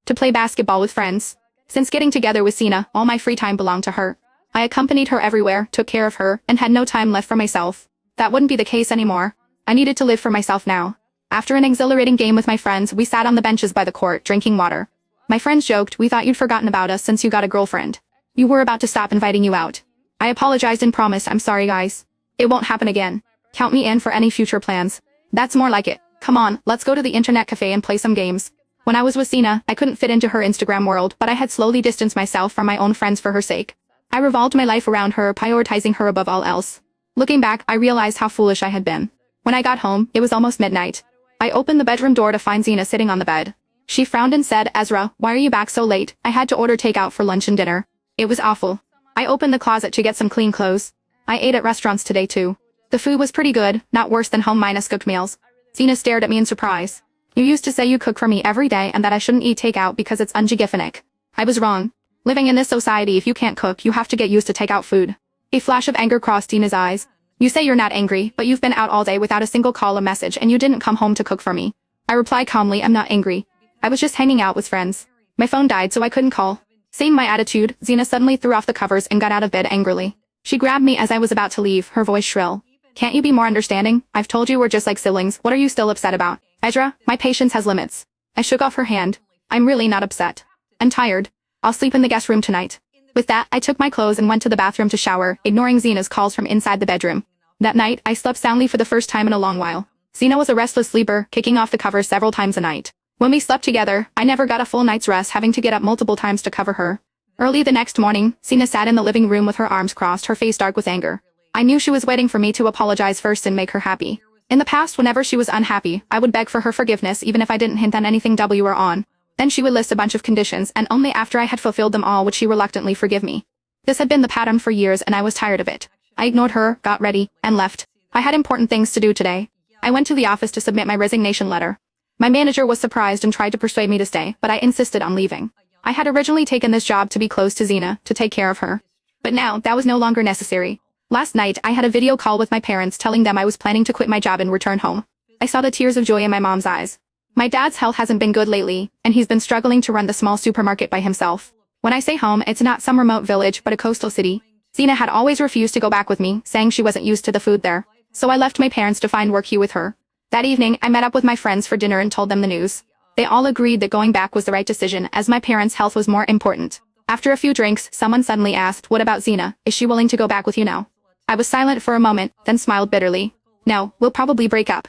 to play basketball with friends. Since getting together with Sina, all my free time belonged to her. I accompanied her everywhere, took care of her, and had no time left for myself. That wouldn't be the case anymore. I needed to live for myself now. After an exhilarating game with my friends, we sat on the benches by the court, drinking water. My friends joked, "We thought you'd forgotten about us since you got a girlfriend. You were about to stop inviting you out." I apologized and promised, "I'm sorry guys. It won't happen again. Count me in for any future plans." That's more like it. Come on, let's go to the internet cafe and play some games. When I was with Sina, I couldn't fit into her Instagram world, but I had slowly distanced myself from my own friends for her sake. I revolved my life around her, prioritizing her above all else. Looking back, I realized how foolish I had been. When I got home, it was almost midnight. I opened the bedroom door to find Sina sitting on the bed. She frowned and said, "Ezra, why are you back so late? I had to order takeout for lunch and dinner." It was awful. I opened the closet to get some clean clothes. I ate at restaurants today too. The food was pretty good, not worse than home minus cooked meals. Sina stared at me in surprise. "You used to say you cook for me every day and that I shouldn't eat takeout because it's unhygienic." I was wrong. Living in this society, if you can't cook, you have to get used to takeout food. A flash of anger crossed Sina's eyes. "You say you're not angry, but you've been out all day without a single call or message and you didn't come home to cook for me." I replied calmly, "I'm not angry. I was just hanging out with friends. My phone died so I couldn't call." Seeing my attitude, Sina suddenly threw off the covers and got out of bed angrily. She grabbed me as I was about to leave, her voice shrill. "Can't you be more understanding? I've told you we're just like siblings. What are you still upset about?" "Ezra, my patience has limits." I shook off her hand. "I'm really not upset. I'm tired. I'll sleep in the guest room tonight." With that, I took my clothes and went to the bathroom to shower, ignoring Sina's calls from inside the bedroom. That night, I slept soundly for the first time in a long while. Sina was a restless sleeper, kicking off the covers several times a night. When we slept together, I never got a full night's rest, having to get up multiple times to cover her. Early the next morning, Sina sat in the living room with her arms crossed, her face dark with anger. I knew she was waiting for me to apologize first and make her happy. In the past, whenever she was unhappy, I would beg for her forgiveness even if I didn't hint on anything W or on. Then she would list a bunch of conditions, and only after I had fulfilled them all would she reluctantly forgive me. This had been the pattern for years and I was tired of it. I ignored her, got ready, and left. I had important things to do today. I went to the office to submit my resignation letter. My manager was surprised and tried to persuade me to stay, but I insisted on leaving. I had originally taken this job to be close to Sina, to take care of her. But now, that was no longer necessary. Last night, I had a video call with my parents telling them I was planning to quit my job and return home. I saw the tears of joy in my mom's eyes. My dad's health hasn't been good lately, and he's been struggling to run the small supermarket by himself. When I say home, it's not some remote village but a coastal city. Sina had always refused to go back with me, saying she wasn't used to the food there. So I left my parents to find work here with her. That evening, I met up with my friends for dinner and told them the news. They all agreed that going back was the right decision, as my parents' health was more important. After a few drinks, someone suddenly asked, "What about Sina? Is she willing to go back with you now?" I was silent for a moment, then smiled bitterly. "No, we'll probably break up."